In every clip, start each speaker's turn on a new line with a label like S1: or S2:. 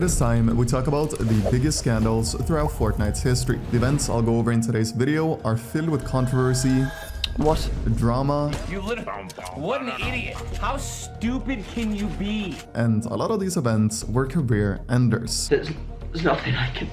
S1: This time, we talk about the biggest scandals throughout Fortnite's history. The events I'll go over in today's video are filled with controversy, drama,
S2: you literally, what an idiot. How stupid can you be?
S1: And a lot of these events were career enders.
S3: There's nothing I can...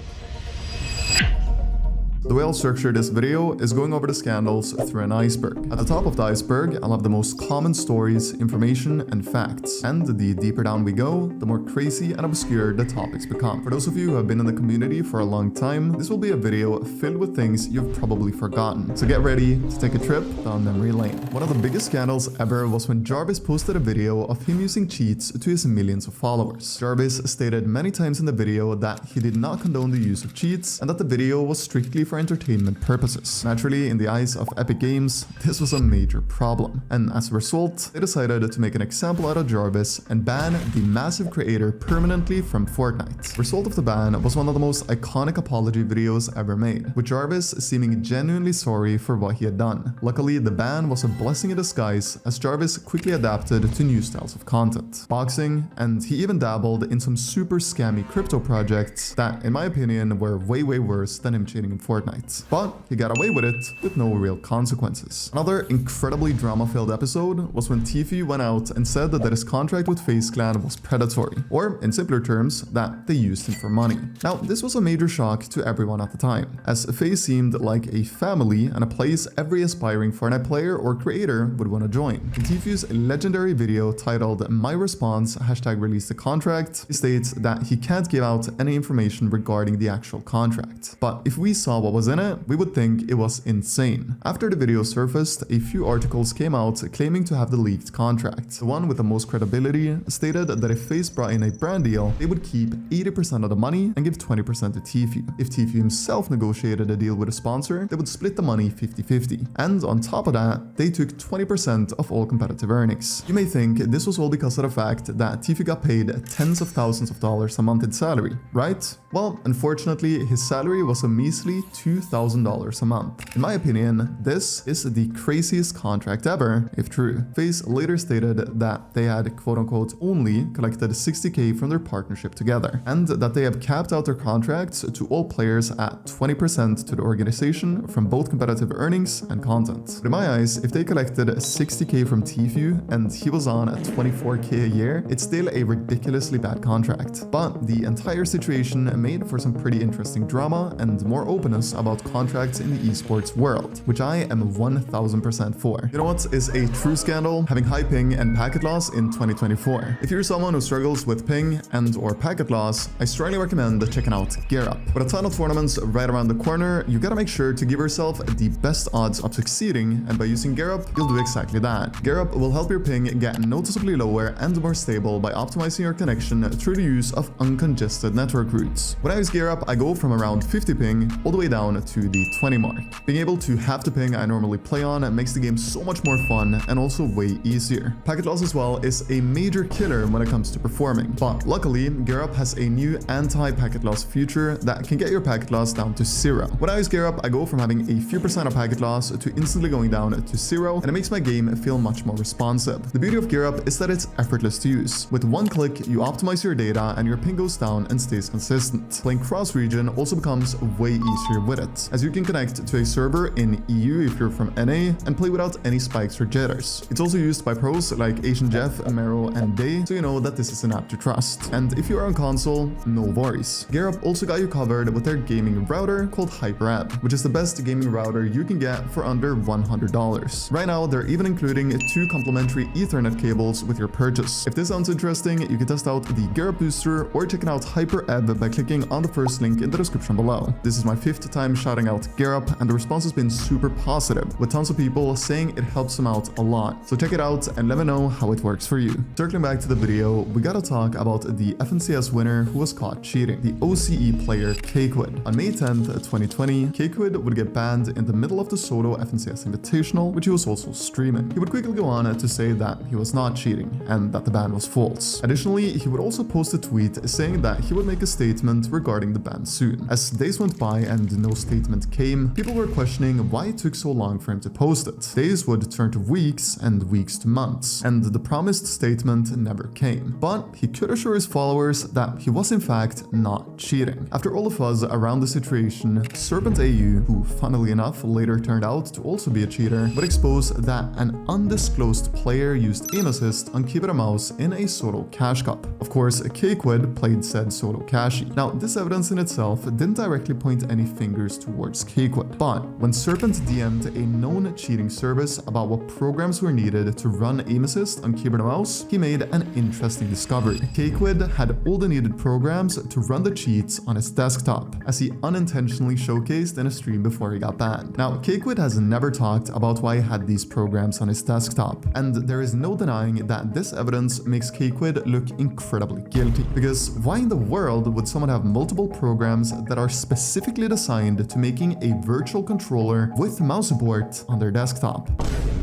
S1: The way I'll structure this video is going over the scandals through an iceberg. At the top of the iceberg, I'll have the most common stories, information, and facts. And the deeper down we go, the more crazy and obscure the topics become. For those of you who have been in the community for a long time, this will be a video filled with things you've probably forgotten. So get ready to take a trip down memory lane. One of the biggest scandals ever was when Jarvis posted a video of him using cheats to his millions of followers. Jarvis stated many times in the video that he did not condone the use of cheats and that the video was strictly for entertainment purposes. Naturally, in the eyes of Epic Games, this was a major problem, and as a result, they decided to make an example out of Jarvis and ban the massive creator permanently from Fortnite. The result of the ban was one of the most iconic apology videos ever made, with Jarvis seeming genuinely sorry for what he had done. Luckily, the ban was a blessing in disguise, as Jarvis quickly adapted to new styles of content, boxing, and he even dabbled in some super scammy crypto projects that, in my opinion, were way worse than him cheating in Fortnite. But he got away with it with no real consequences. Another incredibly drama-filled episode was when Tfue went out and said that his contract with FaZe Clan was predatory, or in simpler terms, that they used him for money. Now, this was a major shock to everyone at the time, as FaZe seemed like a family and a place every aspiring Fortnite player or creator would want to join. In Tfue's legendary video titled "My Response #release the contract," he states that he can't give out any information regarding the actual contract. But if we saw what was in it, we would think it was insane. After the video surfaced, a few articles came out claiming to have the leaked contract. The one with the most credibility stated that if FaZe brought in a brand deal, they would keep 80% of the money and give 20% to Tfue. If Tfue himself negotiated a deal with a sponsor, they would split the money 50-50. And on top of that, they took 20% of all competitive earnings. You may think this was all because of the fact that Tfue got paid tens of thousands of dollars a month in salary, right? Well, unfortunately, his salary was a measly $2,000 a month. In my opinion, this is the craziest contract ever, if true. FaZe later stated that they had quote-unquote only collected 60k from their partnership together, and that they have capped out their contracts to all players at 20% to the organization from both competitive earnings and content. But in my eyes, if they collected 60k from Tfue and he was on at 24k a year, it's still a ridiculously bad contract. But the entire situation made for some pretty interesting drama and more openness about contracts in the esports world, which I am 1000% for. You know what is a true scandal? Having high ping and packet loss in 2024. If you're someone who struggles with ping and or packet loss, I strongly recommend checking out GearUp. With a ton of tournaments right around the corner, you gotta make sure to give yourself the best odds of succeeding, and by using GearUp, you'll do exactly that. GearUp will help your ping get noticeably lower and more stable by optimizing your connection through the use of uncongested network routes. When I use GearUp, I go from around 50 ping all the way down to the 20 mark. Being able to halve the ping I normally play on makes the game so much more fun and also way easier. Packet loss as well is a major killer when it comes to performing, but luckily GearUp has a new anti-packet loss feature that can get your packet loss down to 0. When I use GearUp, I go from having a few percent of packet loss to instantly going down to 0, and it makes my game feel much more responsive. The beauty of GearUp is that it's effortless to use. With one click, you optimize your data and your ping goes down and stays consistent. Playing cross-region also becomes way easier with it, as you can connect to a server in EU if you're from NA and play without any spikes or jitters. It's also used by pros like Asian Jeff, Mero, and Day, so you know that this is an app to trust. And if you are on console, no worries. GearUp also got you covered with their gaming router called HyperApp, which is the best gaming router you can get for under $100. Right now, they're even including 2 complimentary Ethernet cables with your purchase. If this sounds interesting, you can test out the GearUp booster or check out HyperApp by clicking on the first link in the description below. This is my 5th time shouting out GearUp, and the response has been super positive, with tons of people saying it helps them out a lot. So check it out and let me know how it works for you. Circling back to the video, we gotta talk about the FNCS winner who was caught cheating, the OCE player Cakewood. On May 10th, 2020, Cakewood would get banned in the middle of the solo FNCS Invitational, which he was also streaming. He would quickly go on to say that he was not cheating and that the ban was false. Additionally, he would also post a tweet saying that he would make a statement regarding the ban soon. As days went by and no statement came, people were questioning why it took so long for him to post it. Days would turn to weeks and weeks to months, and the promised statement never came. But he could assure his followers that he was in fact not cheating. After all the fuzz around the situation, Serpent AU, who funnily enough later turned out to also be a cheater, would expose that an undisclosed player used aim assist on keyboard and mouse in a solo cash cup. Of course, Cakewood played said solo cashy. Now, this evidence in itself didn't directly point any fingers towards Cakewood, but when Serpent DM'd a known cheating service about what programs were needed to run aim assist on keyboard and mouse, he made an interesting discovery. Cakewood had all the needed programs to run the cheats on his desktop, as he unintentionally showcased in a stream before he got banned. Now, Cakewood has never talked about why he had these programs on his desktop, and there is no denying that this evidence makes Cakewood look incredibly guilty. Because why in the world would someone have multiple programs that are specifically designed to making a virtual controller with mouse support on their desktop?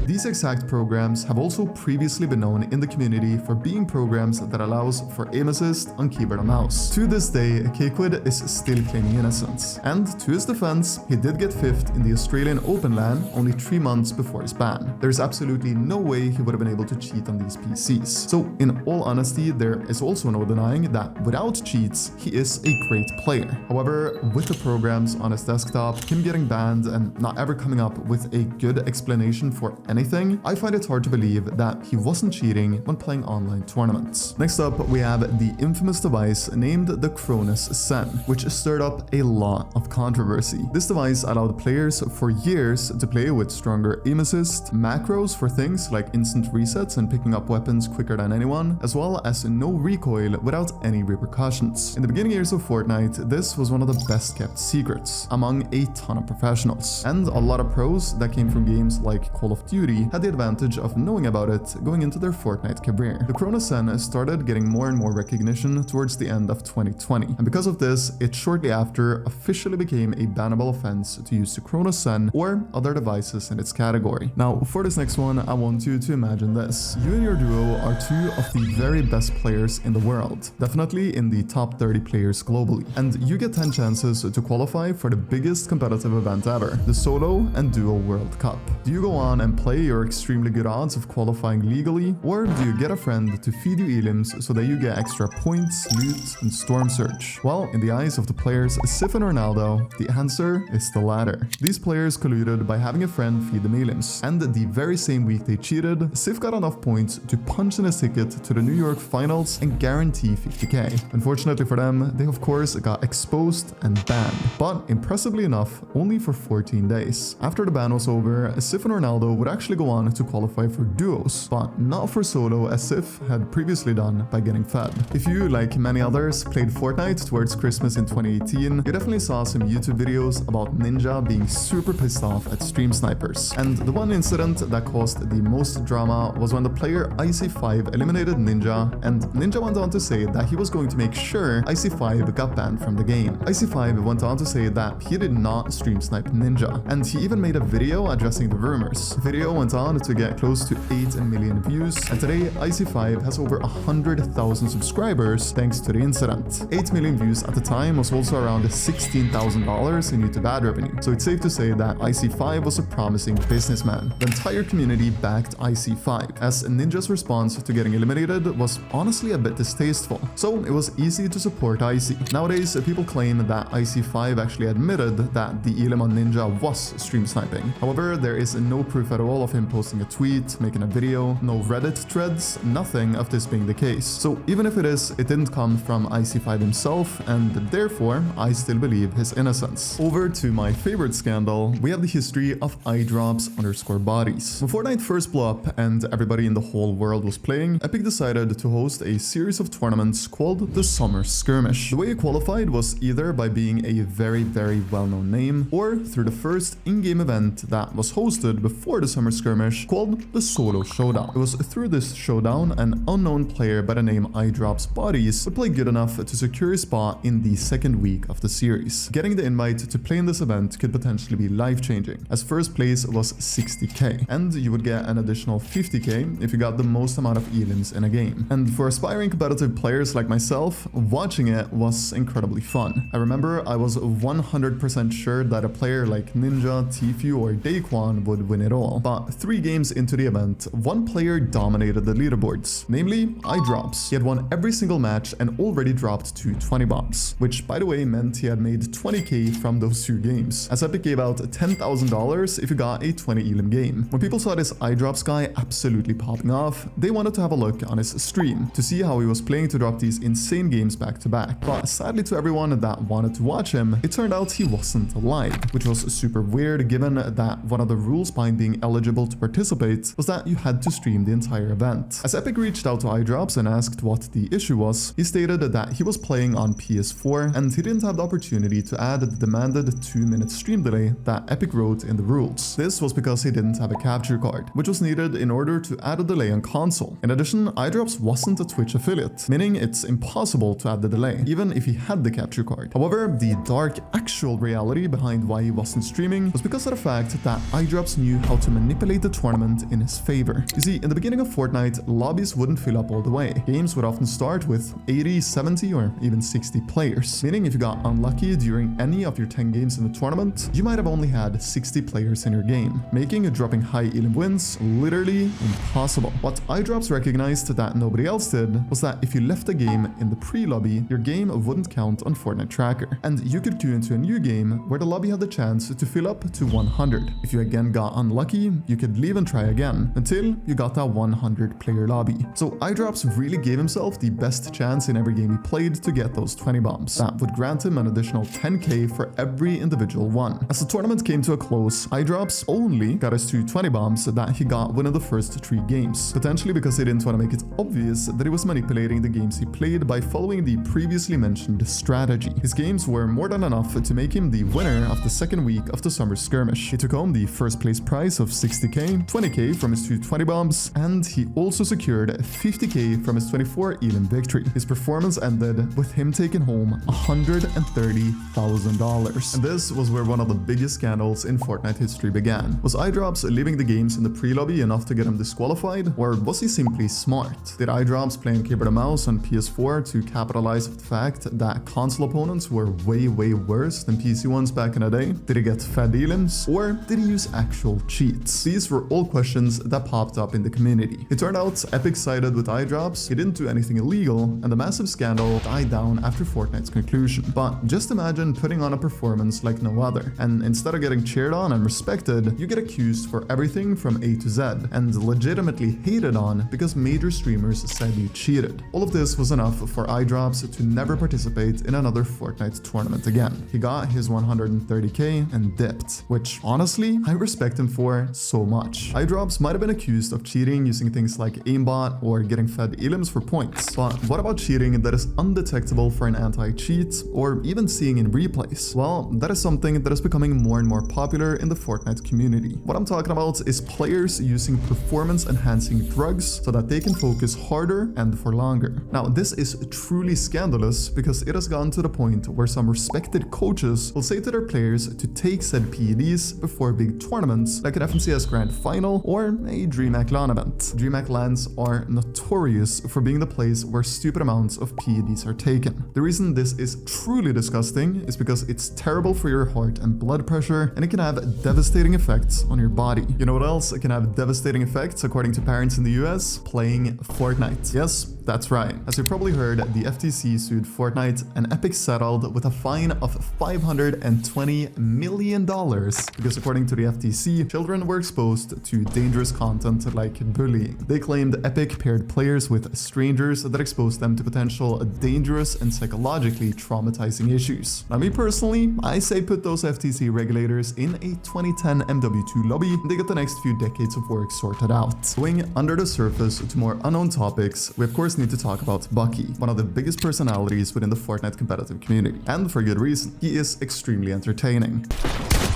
S1: These exact programs have also previously been known in the community for being programs that allows for aim assist on keyboard and mouse. To this day, Cakewood is still claiming innocence, and to his defense, he did get 5th in the Australian Open LAN only 3 months before his ban. There's absolutely no way he would have been able to cheat on these PCs. So in all honesty, there is also no denying that without cheats, he is a great player. However, with the programs on his desktop, him getting banned and not ever coming up with a good explanation for anything, I find it hard to believe that he wasn't cheating when playing online tournaments. Next up, we have the infamous device named the Cronus Sen, which stirred up a lot of controversy. This device allowed players for years to play with stronger aim assist, macros for things like instant resets and picking up weapons quicker than anyone, as well as no recoil without any repercussions. In the beginning years of Fortnite, this was one of the best kept secrets among a ton of professionals, and a lot of pros that came from games like Call of Duty had the advantage of knowing about it going into their Fortnite career. The Cronus Sen started getting more and more recognition towards the end of 2020, and because of this, it shortly after officially became a bannable offense to use the Cronus Sen or other devices in its category. Now, for this next one, I want you to imagine this. You and your duo are 2 of the very best players in the world, definitely in the top 30 players globally, and you get 10 chances to qualify for the biggest competitive event ever, the Solo and Duo World Cup. Do you go on and play your extremely good odds of qualifying legally, or do you get a friend to feed you elims so that you get extra points, loot, and storm surge? Well, in the eyes of the players Xxif and Ronaldo, the answer is the latter. These players colluded by having a friend feed them elims, and the very same week they cheated, Xxif got enough points to punch in his ticket to the New York finals and guarantee 50k. Unfortunately for them, they of course got exposed and banned, but impressively enough, only for 14 days. After the ban was over, Xxif and Ronaldo would actually go on to qualify for duos, but not for solo as Xxif had previously done by getting fed. If you, like many others, played Fortnite towards Christmas in 2018, you definitely saw some YouTube videos about Ninja being super pissed off at stream snipers. And the one incident that caused the most drama was when the player Icy5 eliminated Ninja, and Ninja went on to say that he was going to make sure Icy5 got banned from the game. Icy5 went on to say that he did not stream snipe Ninja, and he even made a video addressing the rumors. The video went on to get close to 8 million views, and today Icy5 has over 100,000 subscribers thanks to the incident. 8 million views at the time was also around $16,000 in YouTube ad revenue, so it's safe to say that Icy5 was a promising businessman. The entire community backed Icy5, as Ninja's response to getting eliminated was honestly a bit distasteful, so it was easy to support Icy. Nowadays, people claim that Icy5 actually admitted that the elim on Ninja was stream sniping. However, there is no proof at all of him posting a tweet, making a video, no Reddit threads, nothing of this being the case. So even if it is, it didn't come from Icy5 himself, and therefore I still believe his innocence. Over to my favorite scandal, we have the history of @idrops_bodies. When Fortnite first blew up and everybody in the whole world was playing, Epic decided to host a series of tournaments called the Summer Skirmish. The way you qualified was either by being a very well-known name, or through the first in-game event that was hosted before the Summer summer skirmish called the Solo Showdown. It was through this showdown an unknown player by the name iDrop's Bodies would play good enough to secure a spot in the second week of the series. Getting the invite to play in this event could potentially be life-changing, as first place was 60k, and you would get an additional 50k if you got the most amount of elims in a game. And for aspiring competitive players like myself, watching it was incredibly fun. I remember I was 100% sure that a player like Ninja, Tfue, or Daquan would win it all. But 3 games into the event, one player dominated the leaderboards, namely iDrops. He had won every single match and already dropped 2 20 bombs, which by the way meant he had made 20k from those 2 games, as Epic gave out $10,000 if you got a 20 elim game. When people saw this iDrops guy absolutely popping off, they wanted to have a look on his stream to see how he was playing to drop these insane games back to back. But sadly to everyone that wanted to watch him, it turned out he wasn't alive, which was super weird given that one of the rules behind being eligible to participate was that you had to stream the entire event. As Epic reached out to iDrops and asked what the issue was, he stated that he was playing on PS4 and he didn't have the opportunity to add the demanded 2-minute stream delay that Epic wrote in the rules. This was because he didn't have a capture card, which was needed in order to add a delay on console. In addition, iDrops wasn't a Twitch affiliate, meaning it's impossible to add the delay, even if he had the capture card. However, the dark actual reality behind why he wasn't streaming was because of the fact that iDrops knew how to manipulate the tournament in his favor. You see, in the beginning of Fortnite, lobbies wouldn't fill up all the way. Games would often start with 80, 70, or even 60 players, meaning if you got unlucky during any of your 10 games in the tournament, you might have only had 60 players in your game, making dropping high elim wins literally impossible. What iDrops recognized that nobody else did was that if you left a game in the pre-lobby, your game wouldn't count on Fortnite Tracker, and you could queue into a new game where the lobby had the chance to fill up to 100. If you again got unlucky, you could leave and try again until you got that 100 player lobby. So iDrops really gave himself the best chance in every game he played to get those 20 bombs. That would grant him an additional 10k for every individual one. As the tournament came to a close, iDrops only got his 2 20 bombs that he got within the first 3 games, potentially because he didn't want to make it obvious that he was manipulating the games he played by following the previously mentioned strategy. His games were more than enough to make him the winner of the second week of the summer skirmish. He took home the first place prize of 60k, 20k from his 2 20 bombs, and he also secured 50k from his 24 elim victory. His performance ended with him taking home $130,000. And this was where one of the biggest scandals in Fortnite history began. Was iDrops leaving the games in the pre-lobby enough to get him disqualified, or was he simply smart? Did iDrops playing keyboard and mouse on PS4 to capitalize on the fact that console opponents were way worse than PC ones back in the day? Did he get fed elims, or did he use actual cheats? These were all questions that popped up in the community. It turned out Epic sided with iDrops, he didn't do anything illegal, and the massive scandal died down after Fortnite's conclusion. But just imagine putting on a performance like no other, and instead of getting cheered on and respected, you get accused for everything from A to Z, and legitimately hated on because major streamers said you cheated. All of this was enough for iDrops to never participate in another Fortnite tournament again. He got his 130k and dipped, which honestly, I respect him for so much. iDrops might have been accused of cheating using things like aimbot or getting fed elims for points, but what about cheating that is undetectable for an anti-cheat, or even seeing in replays? Well, that is something that is becoming more and more popular in the Fortnite community. What I'm talking about is players using performance-enhancing drugs so that they can focus harder and for longer. Now, this is truly scandalous because it has gone to the point where some respected coaches will say to their players to take said PEDs before big tournaments like an FNCS Grand Final or a Dreamhack LAN event. Dreamhack LANs are notorious for being the place where stupid amounts of PEDs are taken. The reason this is truly disgusting is because it's terrible for your heart and blood pressure, and it can have devastating effects on your body. You know what else can have devastating effects according to parents in the US? Playing Fortnite. Yes, that's right. As you probably heard, the FTC sued Fortnite, and Epic settled with a fine of $520 million because according to the FTC, children were exposed to dangerous content like bullying. They claimed Epic paired players with strangers that exposed them to potential dangerous and psychologically traumatizing issues. Now, me personally, I say put those FTC regulators in a 2010 MW2 lobby and they get the next few decades of work sorted out. Going under the surface to more unknown topics, we of course need to talk about Bucke, one of the biggest personalities within the Fortnite competitive community, and for good reason. He is extremely entertaining.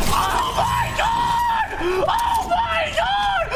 S2: Oh my god! Oh my god!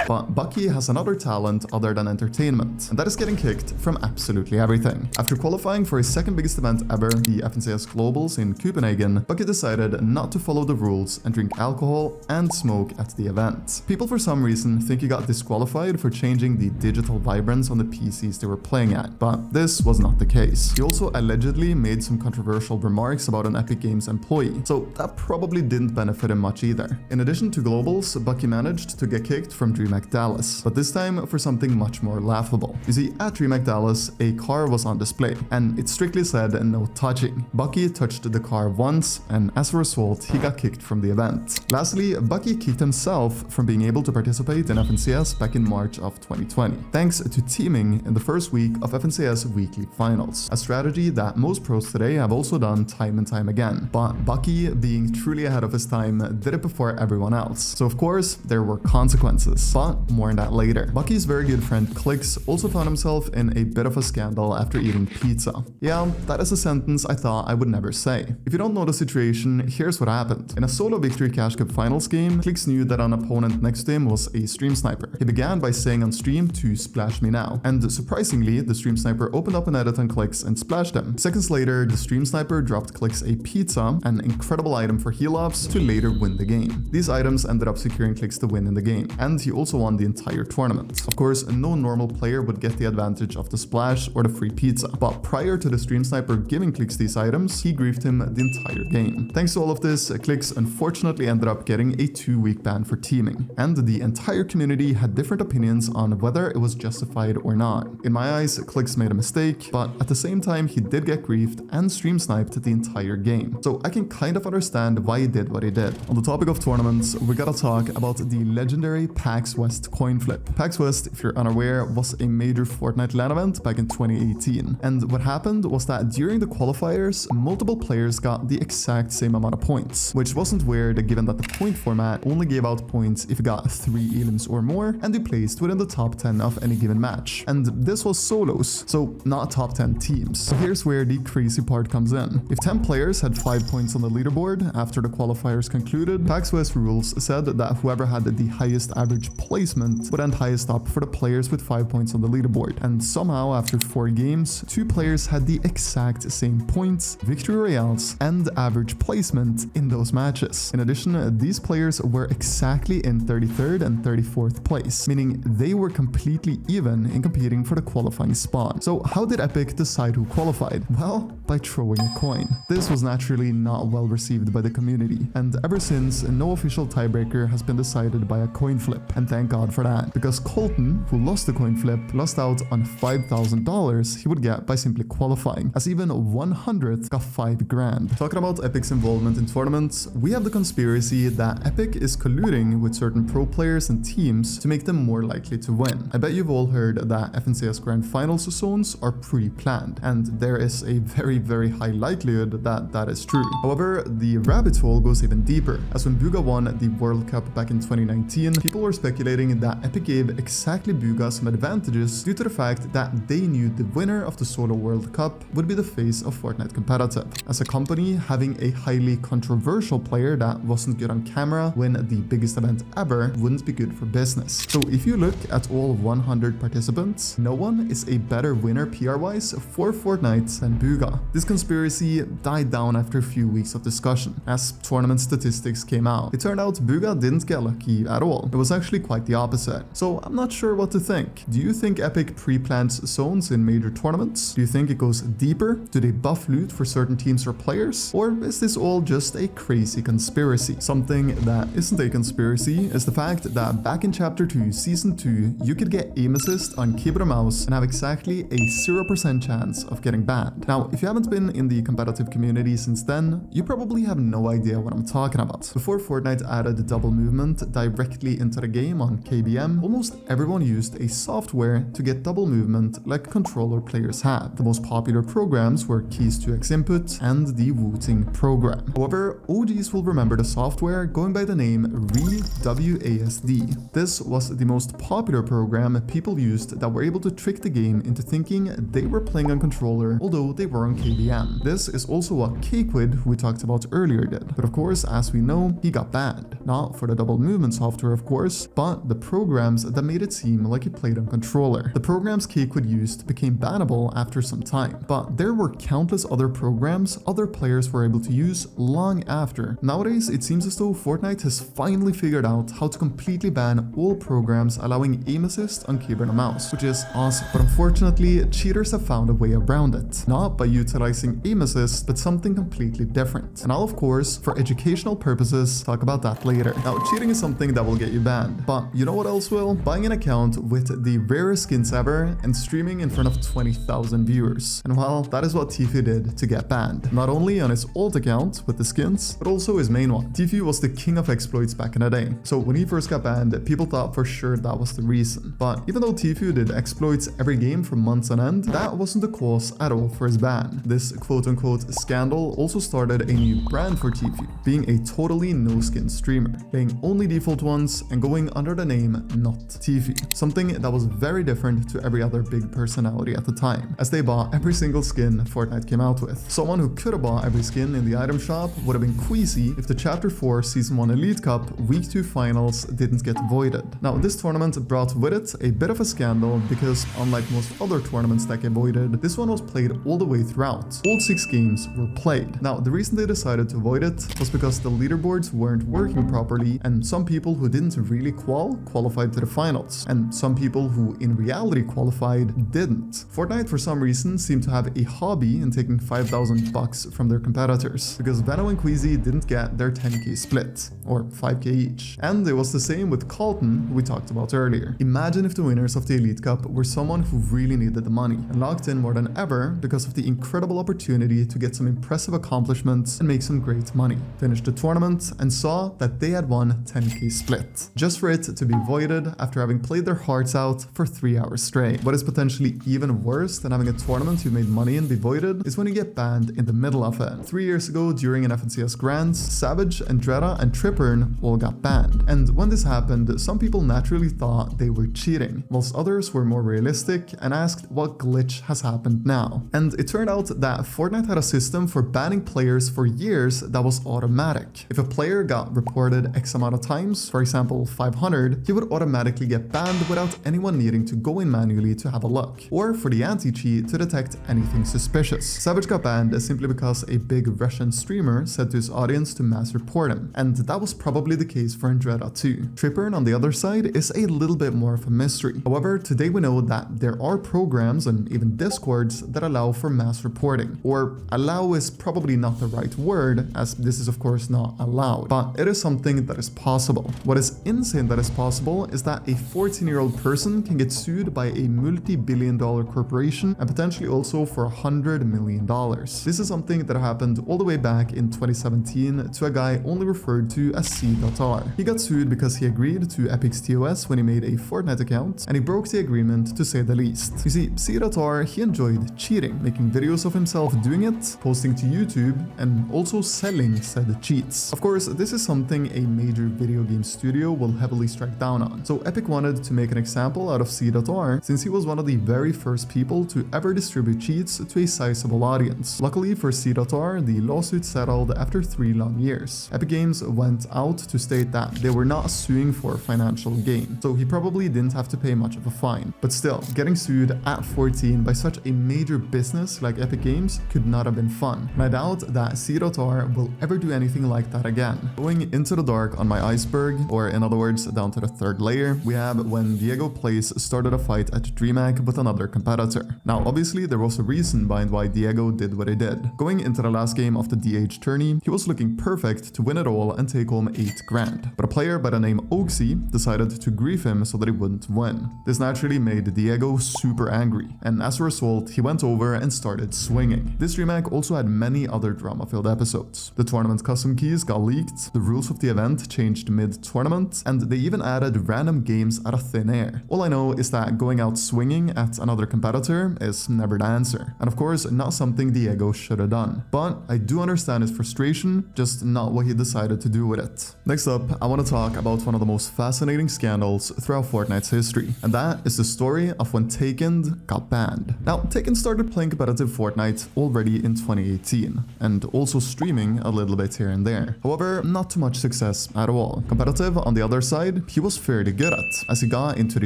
S1: But Bucke has another talent other than entertainment, and that is getting kicked from absolutely everything. After qualifying for his second biggest event ever, the FNCS Globals in Copenhagen, Bucke decided not to follow the rules and drink alcohol and smoke at the event. People for some reason think he got disqualified for changing the digital vibrance on the PCs they were playing at, but this was not the case. He also allegedly made some controversial remarks about an Epic Games employee, so that probably didn't benefit him much either. In addition to Globals, Bucke managed to get kicked from Dreamhack Dallas, but this time for something much more laughable. You see, at Dreamhack Dallas, a car was on display, and it strictly said no touching. Bucke touched the car once, and as a result, he got kicked from the event. Lastly, Bucke kicked himself from being able to participate in FNCS back in March of 2020, thanks to teaming in the first week of FNCS weekly finals, a strategy that most pros today have also done time and time again. But Bucke, being truly ahead of his time, did it before everyone else. So of course, there were consequences, but more on that later. Bucke's very good friend Clix also found himself in a bit of a scandal after eating pizza. Yeah, that is a sentence I thought I would never say. If you don't know the situation, here's what happened. In a solo victory Cash Cup finals game, Clix knew that an opponent next to him was a stream sniper. He began by saying on stream to splash me now, and surprisingly, the stream sniper opened up an edit on Clix and splashed him. Seconds later, the stream sniper dropped Clix a pizza, an incredible item for heal ups, to later win the game. These items ended up securing Clix the win in the game, and he also won the entire tournament. Of course, no normal player would get the advantage of the splash or the free pizza, but prior to the stream sniper giving Clix these items, he griefed him the entire game. Thanks to all of this, Clix unfortunately ended up getting a 2-week ban for teaming, and the entire community had different opinions on whether it was justified or not. In my eyes, Clix made a mistake, but at the same time, he did get griefed and stream sniped the entire game. So I can kind of understand why he did what he did. On the topic of tournaments, we gotta talk about the legendary PAX West coin flip. PAX West, if you're unaware, was a major Fortnite LAN event back in 2018. And what happened was that during the qualifiers, multiple players got the exact same amount of points, which wasn't weird given that the point format only gave out points if you got 3 elims or more and you placed within the top 10 of any given match. And this was solos, so not top 10 teams. So here's where the crazy part comes in. If 10 players had 5 points on the leaderboard after the qualifiers concluded, PAX West rules said that whoever had the highest average placement would end highest up for the players with 5 points on the leaderboard. And somehow, after 4 games, 2 players had the exact same points, victory royales, and average placement in those matches. In addition, these players were exactly in 33rd and 34th place, meaning they were completely even in competing for the qualifying spot. So how did Epic decide who qualified? Well, by throwing a coin. This was naturally not well received by the community, and ever since, no official tiebreaker has been decided by a coin flip, and thank God for that, because Colton, who lost the coin flip, lost out on $5,000 he would get by simply qualifying, as even 100th got 5 grand. Talking about Epic's involvement in tournaments, we have the conspiracy that Epic is colluding with certain pro players and teams to make them more likely to win. I bet you've all heard that FNCS Grand Finals zones are pre-planned, and there is a very high likelihood that that is true. However, the rabbit hole goes even deeper, as when Bucke won the World Cup back in 2019, people were speculating that Epic gave exactly Bucke some advantages due to the fact that they knew the winner of the solo World Cup would be the face of Fortnite competitive. As a company, having a highly controversial player that wasn't good on camera win the biggest event ever wouldn't be good for business. So if you look at all 100 participants, no one is a better winner PR-wise for Fortnite than Bucke. This conspiracy died down after a few weeks of discussion, as tournament statistics came out. It turned out Bucke didn't get lucky at all. It was actually quite the opposite. So I'm not sure what to think. Do you think Epic pre-plans zones in major tournaments? Do you think it goes deeper? Do they buff loot for certain teams or players? Or is this all just a crazy conspiracy? Something that isn't a conspiracy is the fact that back in Chapter 2, Season 2, you could get aim assist on keyboard and mouse and have exactly a 0% chance of getting banned. Now, if you haven't been in the competitive community since then, you probably have no idea what I'm talking about. Before Fortnite added double movement directly into the game on KBM, almost everyone used a software to get double movement like controller players have. The most popular programs were Keys to X Input and the Wooting program. However, OGs will remember the software going by the name WASD. This was the most popular program people used that were able to trick the game into thinking they were playing on controller, although they were on KBM. This is also what Cakequid, who we talked about earlier, did. But of course, as we know, he got banned. Not for the double movement software, of course, but but the programs that made it seem like he played on controller. The programs Cake would use became bannable after some time, but there were countless other programs other players were able to use long after. Nowadays, it seems as though Fortnite has finally figured out how to completely ban all programs allowing aim assist on keyboard and mouse, which is awesome. But unfortunately, cheaters have found a way around it, not by utilizing aim assist, but something completely different. And I'll of course, for educational purposes, talk about that later. Now, cheating is something that will get you banned, but you know what else will? Buying an account with the rarest skins ever and streaming in front of 20,000 viewers. And well, that is what Tfue did to get banned. Not only on his old account with the skins, but also his main one. Tfue was the king of exploits back in the day. So when he first got banned, people thought for sure that was the reason. But even though Tfue did exploits every game for months on end, that wasn't the cause at all for his ban. This quote-unquote scandal also started a new brand for Tfue, being a totally no-skin streamer, playing only default ones and going under the name Not Tfue, something that was very different to every other big personality at the time, as they bought every single skin Fortnite came out with. Someone who could have bought every skin in the item shop would have been Queasy if the Chapter 4 Season 1 Elite Cup Week 2 finals didn't get voided. Now, this tournament brought with it a bit of a scandal because, unlike most other tournaments that get voided, this one was played all the way throughout. All 6 games were played. Now, the reason they decided to void it was because the leaderboards weren't working properly, and some people who didn't really qualified to the finals, and some people who in reality qualified didn't. Fortnite for some reason seemed to have a hobby in taking 5,000 bucks from their competitors, because Venom and Queasy didn't get their 10k split, or 5k each. And it was the same with Colton, who we talked about earlier. Imagine if the winners of the Elite Cup were someone who really needed the money, and locked in more than ever because of the incredible opportunity to get some impressive accomplishments and make some great money. Finished the tournament and saw that they had won 10k split, just for it to be voided after having played their hearts out for 3 hours straight. What is potentially even worse than having a tournament you made money in be voided is when you get banned in the middle of it. 3 years ago, during an FNCS Grands, Savage, Andretta, and Trippern all got banned. And when this happened, some people naturally thought they were cheating, whilst others were more realistic and asked what glitch has happened now. And it turned out that Fortnite had a system for banning players for years that was automatic. If a player got reported X amount of times, for example 500, he would automatically get banned without anyone needing to go in manually to have a look, or for the anti-cheat to detect anything suspicious. Savage got banned simply because a big Russian streamer said to his audience to mass report him, and that was probably the case for Andretta too. Trippern, on the other side, is a little bit more of a mystery. However, today we know that there are programs and even discords that allow for mass reporting, or allow is probably not the right word, as this is of course not allowed, but it is something that is possible. What is insane that is possible is that a 14-year-old person can get sued by a multi-billion-dollar corporation and potentially also for $100 million. This is something that happened all the way back in 2017 to a guy only referred to as C.R. He got sued because he agreed to Epic's TOS when he made a Fortnite account, and he broke the agreement to say the least. You see, C.R. he enjoyed cheating, making videos of himself doing it, posting to YouTube, and also selling said cheats. Of course, this is something a major video game studio will heavily strike down on. So Epic wanted to make an example out of C.R since he was one of the very first people to ever distribute cheats to a sizable audience. Luckily for C.R, the lawsuit settled after 3 long years. Epic Games went out to state that they were not suing for financial gain, so he probably didn't have to pay much of a fine. But still, getting sued at 14 by such a major business like Epic Games could not have been fun, and I doubt that C.R will ever do anything like that again. Going into the dark on my iceberg, or in other words, down to the 3rd layer, we have when Diego Place started a fight at Dreamhack with another competitor. Now, obviously, there was a reason behind why Diego did what he did. Going into the last game of the DH tourney, he was looking perfect to win it all and take home 8 grand. But a player by the name Xxif decided to grief him so that he wouldn't win. This naturally made Diego super angry, and as a result, he went over and started swinging. This Dreamhack also had many other drama-filled episodes. The tournament custom keys got leaked, the rules of the event changed mid-tournament, and they even added random games out of thin air. All I know is that going out swinging at another competitor is never the answer, and of course not something Diego should have done. But I do understand his frustration, just not what he decided to do with it. Next up, I want to talk about one of the most fascinating scandals throughout Fortnite's history, and that is the story of when Taken got banned. Now, Taken started playing competitive Fortnite already in 2018, and also streaming a little bit here and there. However, not too much success at all. Competitive, on the other side, he was fairly good at, as he got into the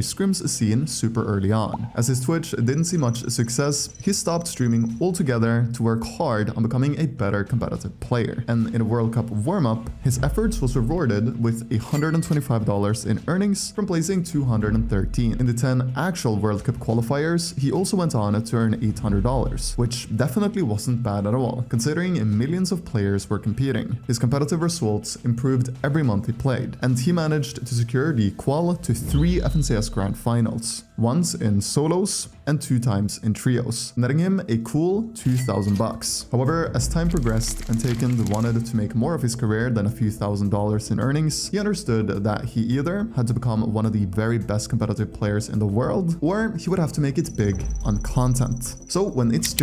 S1: scrims scene super early on. As his Twitch didn't see much success, he stopped streaming altogether to work hard on becoming a better competitive player. And in a World Cup warm-up, his efforts was rewarded with $125 in earnings from placing 213. In the 10 actual World Cup qualifiers, he also went on to earn $800, which definitely wasn't bad at all, considering millions of players were competing. His competitive results improved every month he played, and he managed to secure the qual to 3 FNCS Grand Finals, once in solos and 2 times in trios, netting him a cool $2,000. However, as time progressed and Taken wanted to make more of his career than a few $1,000s in earnings, he understood that he either had to become one of the very best competitive players in the world, or he would have to make it big on content. So when Xxif,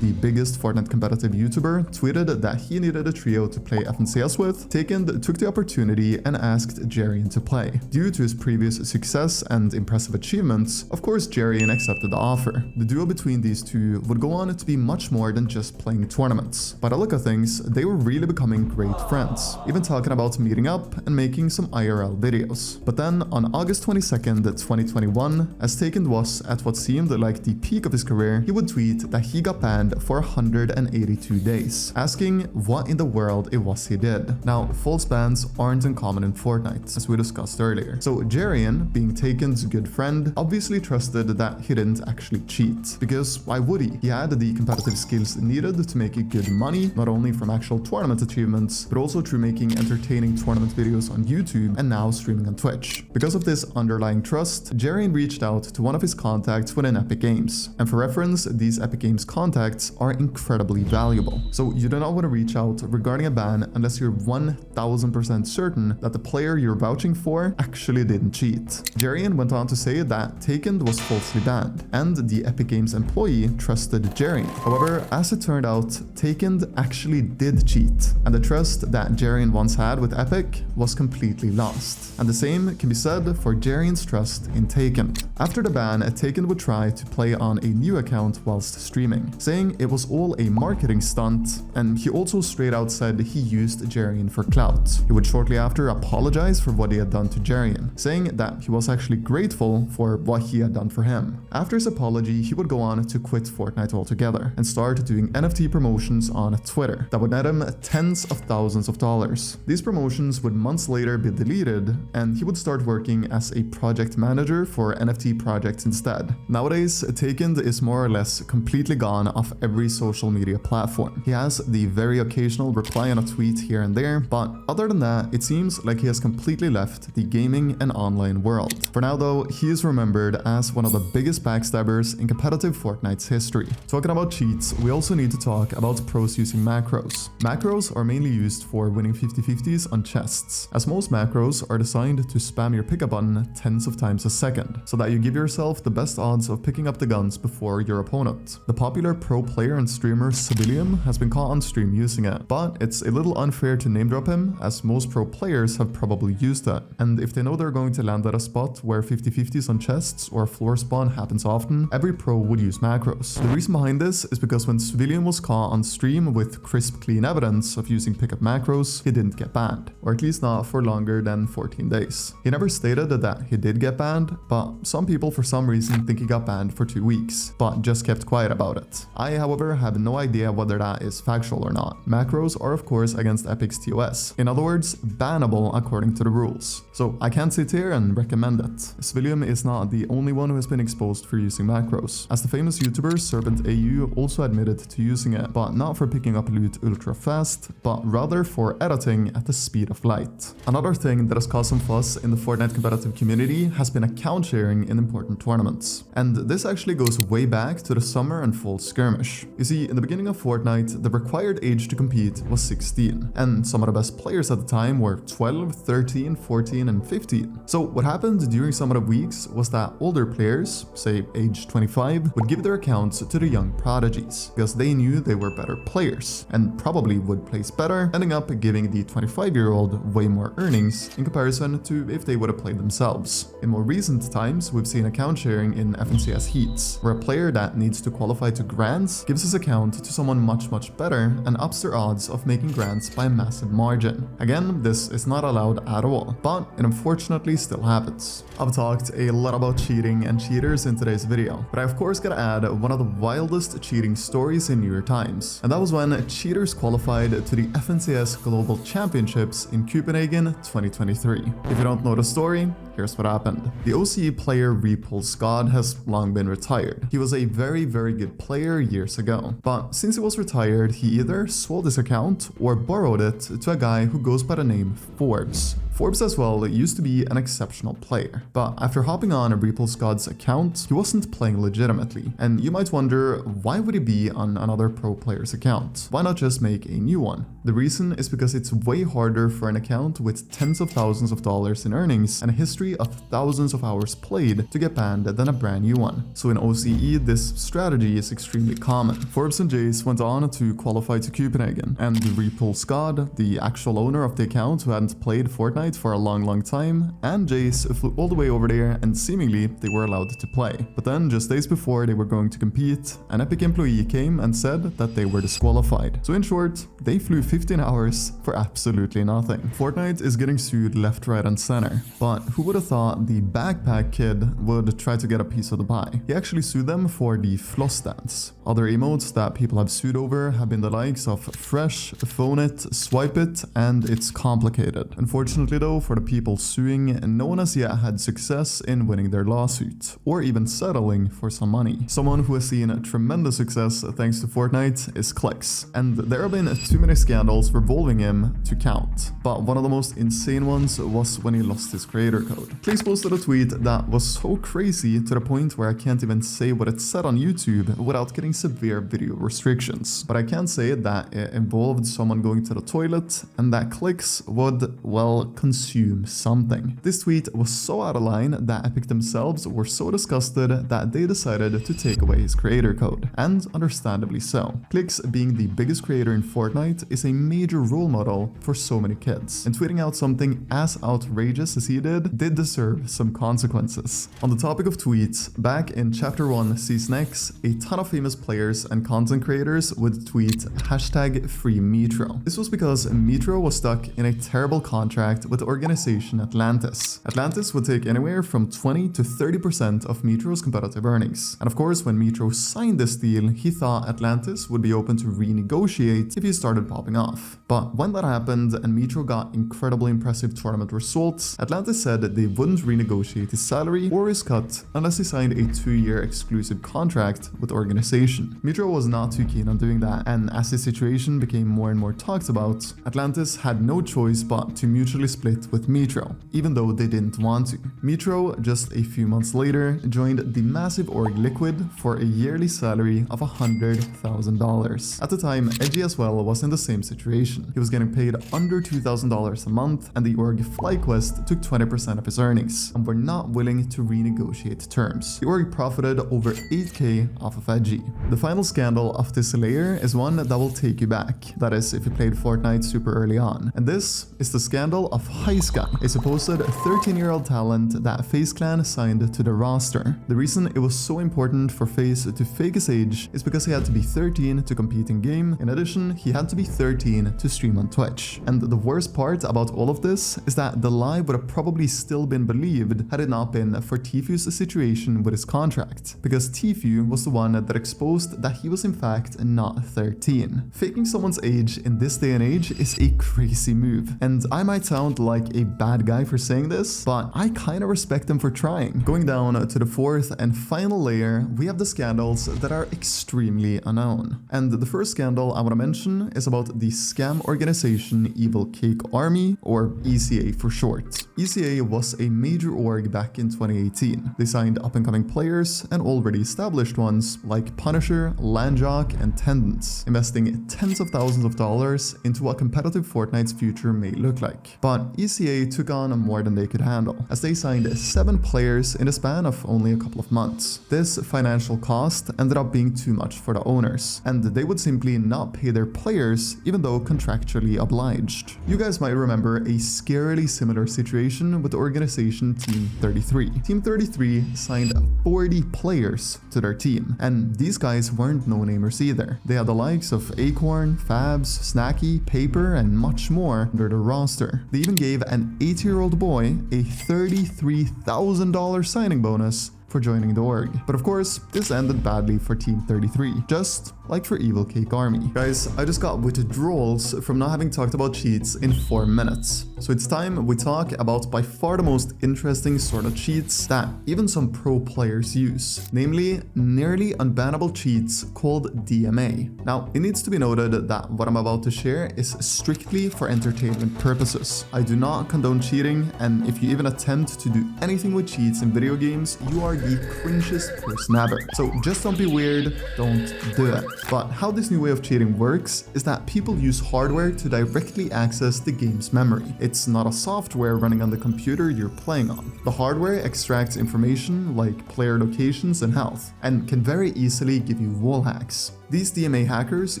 S1: the biggest Fortnite competitive YouTuber, tweeted that he needed a trio to play FNCS with, Taken took the opportunity and asked Jarian to play. Due to his previous success and impressive achievements, of course Jarian accepted the offer. The duo between these two would go on to be much more than just playing tournaments. By the look of things, they were really becoming great friends, even talking about meeting up and making some IRL videos. But then on August 22nd, 2021, as Taken was at what seemed like the peak of his career, he would tweet that he got banned for 182 days, asking what in the world it was he did. Now, false bans aren't uncommon in Fortnite, as we discussed earlier. So Jarian, being Taken's good friend, obviously trusted that he didn't actually cheat, because why would he? He had the competitive skills needed to make good money, not only from actual tournament achievements, but also through making entertaining tournament videos on YouTube and now streaming on Twitch. Because of this underlying trust, Jarian reached out to one of his contacts within Epic Games. And for reference, these Epic Games contacts are incredibly valuable. So you do not want to reach out regarding a ban unless you're 1000% certain that the player you're vouching for actually didn't cheat. Jarian went on to say that Taken was falsely banned, and the Epic Games employee trusted Jarian. However, as it turned out, Taken actually did cheat, and the trust that Jarian once had with Epic was completely lost. And the same can be said for Jarian's trust in Taken. After the ban, Taken would try to play on a new account whilst streaming, saying it was all a marketing stunt, and he also straight out said he used Jarian for clout. He would shortly after apologize for what he had done to Jarian, saying that he was actually grateful for what he had done for him. After his apology, he would go on to quit Fortnite altogether and start doing NFT promotions on Twitter that would net him tens of thousands of dollars. These promotions would months later be deleted, and he would start working as a project manager for NFT projects instead. Nowadays, Taken is more or less completely gone off every social media platform. He has the very occasional reply on a tweet here and there, but other than that, it seems like he has completely left the gaming and online world. For now though, he is remembered as one of the biggest backstabbers in competitive Fortnite's history. Talking about cheats, we also need to talk about pros using macros. Macros are mainly used for winning 50-50s on chests, as most macros are designed to spam your pickup button tens of times a second, so that you give yourself the best odds of picking up the guns before your opponent. The popular pro player and streamer Civilium has been caught on stream using it, but it's a little unfair to name drop him, as most pro players have probably used it, and if they know they're going to land at a spot where 50-50s on chests or floor spawn happens often, every pro would use macros. The reason behind this is because when Civilium was caught on stream with crisp clean evidence of using pickup macros, he didn't get banned, or at least not for longer than 14 days. He never stated that he did get banned, but some people for some reason think he got banned for 2 weeks, but just kept quiet about it. I, however, have no idea whether that is factual or not. Macros are of course against Epic's TOS, in other words, bannable according to the rules. So I can't sit here and recommend it. Civilium is not the only one who has been exposed for using macros, as the famous YouTuber Serpent AU also admitted to using it, but not for picking up loot ultra fast, but rather for editing at the speed of light. Another thing that has caused some fuss in the Fortnite competitive community has been account sharing in important tournaments. And this actually goes way back to the summer and fall skirmish. You see, in the beginning of Fortnite, the required age to compete was 16, and some of the best players at the time were 12, 13, 14, and 15. So what happened during some of the weeks was that older players, say a age 25 would give their accounts to the young prodigies because they knew they were better players and probably would place better, ending up giving the 25-year-old way more earnings in comparison to if they would have played themselves. In more recent times, we've seen account sharing in FNCS heats, where a player that needs to qualify to Grands gives his account to someone much better and ups their odds of making Grands by a massive margin. Again, this is not allowed at all, but it unfortunately still happens. I've talked a lot about cheating and cheaters in today's video, but I of course gotta add one of the wildest cheating stories in New York Times, and that was when cheaters qualified to the FNCS Global Championships in Copenhagen 2023. If you don't know the story, here's what happened. The OCE player Repulse God has long been retired. He was a very good player years ago, but since he was retired, he either sold his account or borrowed it to a guy who goes by the name Forbes. Forbes as well used to be an exceptional player, but after hopping on Repulse God's account, he wasn't playing legitimately, and you might wonder, why would he be on another pro player's account? Why not just make a new one? The reason is because it's way harder for an account with tens of thousands of dollars in earnings and a history of thousands of hours played to get banned than a brand new one. So in OCE, this strategy is extremely common. Forbes and Jace went on to qualify to Copenhagen, and Repulse God, the actual owner of the account who hadn't played Fortnite for a long time, and Jace flew all the way over there, and seemingly they were allowed to play. But then just days before they were going to compete, an Epic employee came and said that they were disqualified. So in short, they flew 15 hours for absolutely nothing. Fortnite is getting sued left, right and center, but who would have thought the backpack kid would try to get a piece of the pie? He actually sued them for the floss dance. Other emotes that people have sued over have been the likes of Fresh, Phone It, Swipe It, and It's Complicated. Unfortunately though, for the people suing, no one has yet had success in winning their lawsuit, or even settling for some money. Someone who has seen tremendous success thanks to Fortnite is Clix, and there have been too many scandals revolving him to count. But one of the most insane ones was when he lost his creator code. Clix posted a tweet that was so crazy to the point where I can't even say what it said on YouTube without getting severe video restrictions. But I can say that it involved someone going to the toilet and that Clix would, well, consume something. This tweet was so out of line that Epic themselves were so disgusted that they decided to take away his creator code, and understandably so. Clix, being the biggest creator in Fortnite, is a major role model for so many kids, and tweeting out something as outrageous as he did deserve some consequences. On the topic of tweets, back in Chapter 1 Season X, a ton of famous players and content creators would tweet #FreeMetro. This was because Metro was stuck in a terrible contract with the organization Atlantis. Atlantis would take anywhere from 20 to 30% of Metro's competitive earnings. And of course, when Metro signed this deal, he thought Atlantis would be open to renegotiate if he started popping off. But when that happened and Metro got incredibly impressive tournament results, Atlantis said that they wouldn't renegotiate his salary or his cut unless he signed a 2-year exclusive contract with the organization. Metro was not too keen on doing that, and as his situation became more and more talked about, Atlantis had no choice but to mutually split with Metro, even though they didn't want to. Metro, just a few months later, joined the massive org Liquid for a yearly salary of $100,000. At the time, Edgy as well was in the same situation. He was getting paid under $2,000 a month, and the org FlyQuest took 20% of his earnings, and were not willing to renegotiate terms. The org profited over 8k off of Edgy. The final scandal of this layer is one that will take you back, that is if you played Fortnite super early on, and this is the scandal of Highsky, a supposed 13-year-old talent that FaZe Clan signed to the roster. The reason it was so important for FaZe to fake his age is because he had to be 13 to compete in game. In addition, he had to be 13 to stream on Twitch. And the worst part about all of this is that the lie would have probably still been believed had it not been for Tfue's situation with his contract, because Tfue was the one that exposed that he was in fact not 13. Faking someone's age in this day and age is a crazy move, and I might sound like a bad guy for saying this, but I kinda respect him for trying. Going down to the fourth and final layer, we have the scandals that are extremely unknown. And the first scandal I want to mention is about the scam organization EvilCakeArmy, or ECA for short. ECA was a major org back in 2018. They signed up-and-coming players and already established ones like Punisher, Landjock, and Tendance, investing tens of thousands of dollars into what competitive Fortnite's future may look like. But ECA took on more than they could handle, as they signed 7 players in the span of only a couple of months. This financial cost ended up being too much for the owners, and they would simply not pay their players even though contractually obliged. You guys might remember a scarily similar situation with the organization Team 33. Team 33 signed 40 players to their team, and these guys weren't no-namers either. They had the likes of Acorn, Fabs, Snacky, Paper, and much more under their roster. They even gave an 80-year-old boy a $33,000 signing bonus for joining the org. But of course, this ended badly for Team 33, just like for EvilCakeArmy. Guys, I just got withdrawals from not having talked about cheats in 4 minutes. So it's time we talk about by far the most interesting sort of cheats that even some pro players use, namely nearly unbannable cheats called DMA. Now, it needs to be noted that what I'm about to share is strictly for entertainment purposes. I do not condone cheating, and if you even attempt to do anything with cheats in video games, you are the cringiest person ever. So just don't be weird, don't do it. But how this new way of cheating works is that people use hardware to directly access the game's memory. It's not a software running on the computer you're playing on. The hardware extracts information like player locations and health, and can very easily give you wall hacks. These DMA hackers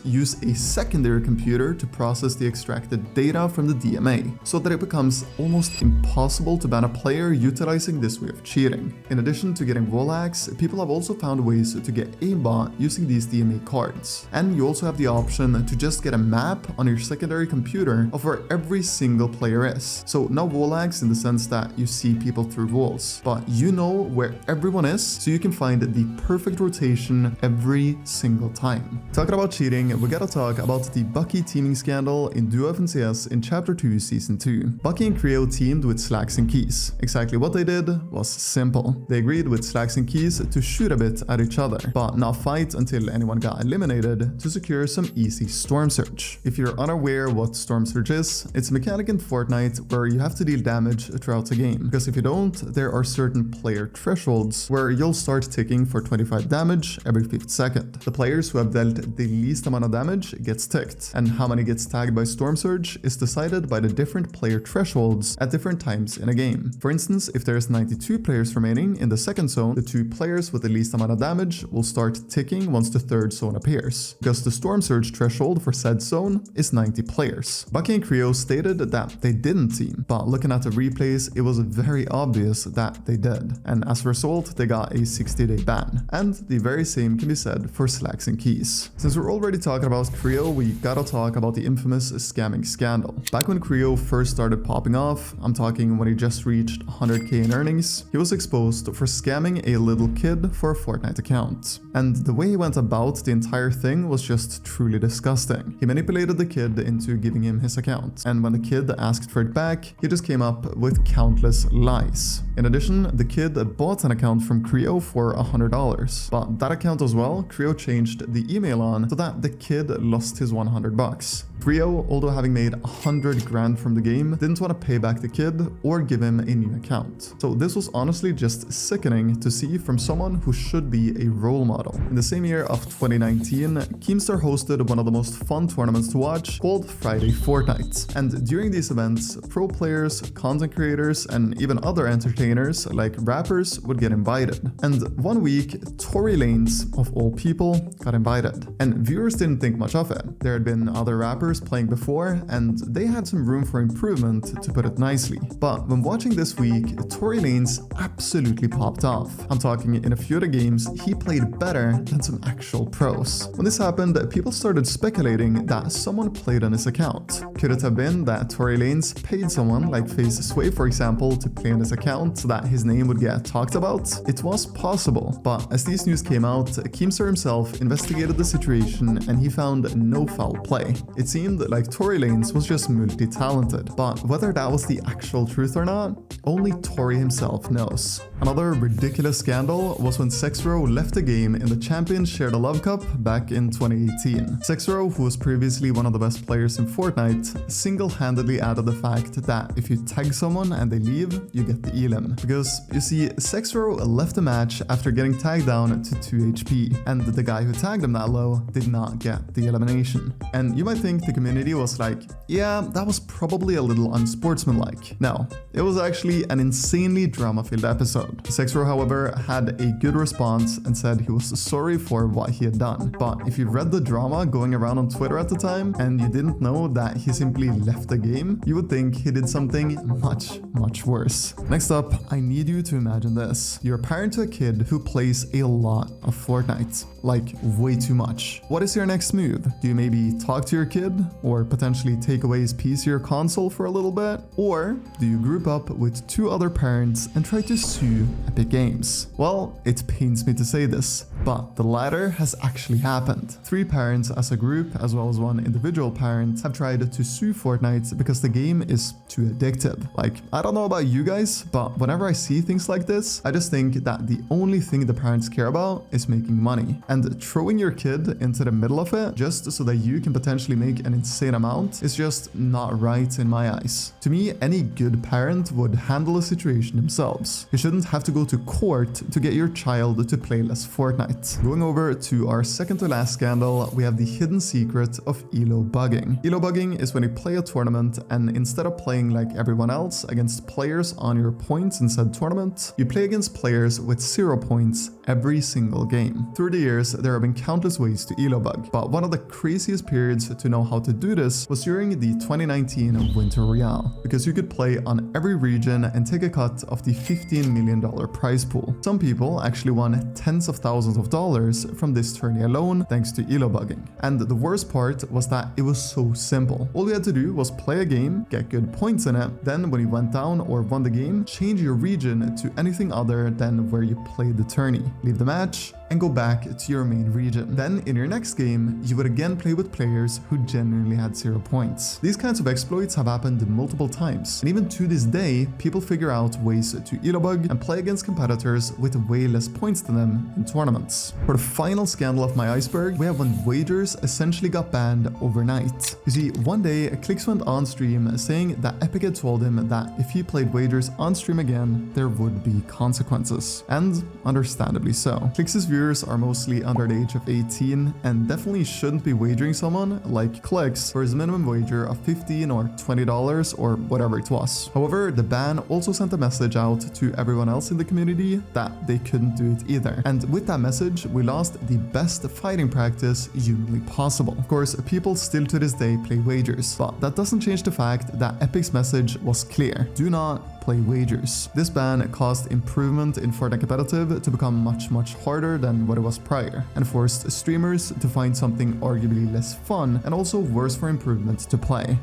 S1: use a secondary computer to process the extracted data from the DMA, so that it becomes almost impossible to ban a player utilizing this way of cheating. In addition to getting wall hacks, people have also found ways to get aimbot using these DMA cards. And you also have the option to just get a map on your secondary computer of where every single player is. So no wall hacks in the sense that you see people through walls, but you know where everyone is, so you can find the perfect rotation every single time. Talking about cheating, we gotta talk about the Bucke teaming scandal in Duo FNCS in Chapter 2 Season 2. Bucke and Kreo teamed with Slacks and Keys. Exactly what they did was simple. They agreed with Slacks and Keys to shoot a bit at each other, but not fight until anyone got eliminated to secure some easy Storm Surge. If you're unaware what Storm Surge is, it's a mechanic in Fortnite where you have to deal damage throughout the game, because if you don't, there are certain player thresholds where you'll start ticking for 25 damage every 5th second. The players who have dealt the least amount of damage gets ticked, and how many gets tagged by Storm Surge is decided by the different player thresholds at different times in a game. For instance, if there's 92 players remaining in the second zone, the 2 players with the least amount of damage will start ticking once the third zone appears, because the Storm Surge threshold for said zone is 90 players. Bucke and Kreo stated that they didn't team, but looking at the replays, it was very obvious that they did, and as a result, they got a 60-day ban. And the very same can be said for Slacks and Keys. Since we're already talking about Kreo, we gotta talk about the infamous scamming scandal. Back when Kreo first started popping off, I'm talking when he just reached 100k in earnings, he was exposed for scamming a little kid for a Fortnite account. And the way he went about the entire thing was just truly disgusting. He manipulated the kid into giving him his account, and when the kid asked for it back, he just came up with countless lies. In addition, the kid bought an account from Kreo for $100, but that account as well, Kreo changed the email on so that the kid lost his $100. Kreo, although having made 100 grand from the game, didn't want to pay back the kid or give him a new account. So this was honestly just sickening to see from someone who should be a role model. In the same year of 2019, Keemstar hosted one of the most fun tournaments to watch called Friday Fortnite. And during these events, pro players, content creators, and even other entertainers like rappers would get invited. And one week, Tory Lanez, of all people, got invited. And viewers didn't think much of it. There had been other rappers playing before, and they had some room for improvement, to put it nicely. But when watching this week, Tory Lanez absolutely popped off. I'm talking in a few of the games, he played better than some actual pros. When this happened, people started speculating that someone played on his account. Could it have been that Tory Lanez paid someone like Tfue, for example, to play on his account so that his name would get talked about? It was possible, but as these news came out, Keemstar himself investigated the situation and he found no foul play. It seemed like Tory Lanez was just multi-talented, but whether that was the actual truth or not, only Tory himself knows. Another ridiculous scandal was when ZexRow left the game in the Champions Share the Love Cup back in 2018. ZexRow, who was previously one of the best players in Fortnite, single-handedly added the fact that if you tag someone and they leave, you get the elim. Because, you see, ZexRow left the match after getting tagged down to 2 HP, and the guy who tagged him that low did not get the elimination. And you might think the the community was like, yeah, that was probably a little unsportsmanlike. No, it was actually an insanely drama-filled episode. ZexRow, however, had a good response and said he was sorry for what he had done. But if you read the drama going around on Twitter at the time and you didn't know that he simply left the game, you would think he did something much worse. Next up, I need you to imagine this. You're a parent to a kid who plays a lot of Fortnite, like way too much. What is your next move? Do you maybe talk to your kid or potentially take away his PC or console for a little bit? Or do you group up with 2 other parents and try to sue Epic Games? Well, it pains me to say this, but the latter has actually happened. 3 parents as a group, as well as 1 individual parent, have tried to sue Fortnite because the game is too addictive. Like, I don't know about you guys, but whenever I see things like this, I just think that the only thing the parents care about is making money. And throwing your kid into the middle of it just so that you can potentially make an insane amount is just not right in my eyes. To me, any good parent would handle the situation themselves. You shouldn't have to go to court to get your child to play less Fortnite. Going over to our second to last scandal, we have the hidden secret of elo bugging. Elo bugging is when you play a tournament and instead of playing like everyone else against players on your points in said tournament, you play against players with 0 points every single game. Through the years, there have been countless ways to elo bug, but one of the craziest periods to know how to do this was during the 2019 Winter Royale, because you could play on every region and take a cut of the $15 million prize pool. Some people actually won tens of thousands of dollars from this tourney alone thanks to elo bugging. And the worst part was that it was so simple. All you had to do was play a game, get good points in it, then when you went down or won the game, change your region to anything other than where you played the tourney. Leave the match and go back to your main region. Then in your next game, you would again play with players who genuinely had 0 points. These kinds of exploits have happened multiple times, and even to this day, people figure out ways to elo bug and play against competitors with way less points than them in tournaments. For the final scandal of my iceberg, we have when wagers essentially got banned overnight. You see, one day, Clix went on stream saying that Epic had told him that if he played wagers on stream again, there would be consequences. And understandably so. Clix's viewers are mostly under the age of 18 and definitely shouldn't be wagering someone like Clix for his minimum wager of $15 or $20 or whatever it was. However, the ban also sent a message out to everyone else in the community that they couldn't do it either. And with that message, we lost the best fighting practice humanly possible. Of course, people still to this day play wagers, but that doesn't change the fact that Epic's message was clear. Do not play wagers. This ban caused improvement in Fortnite competitive to become much harder than what it was prior, and forced streamers to find something arguably less fun and also worse for improvement to play.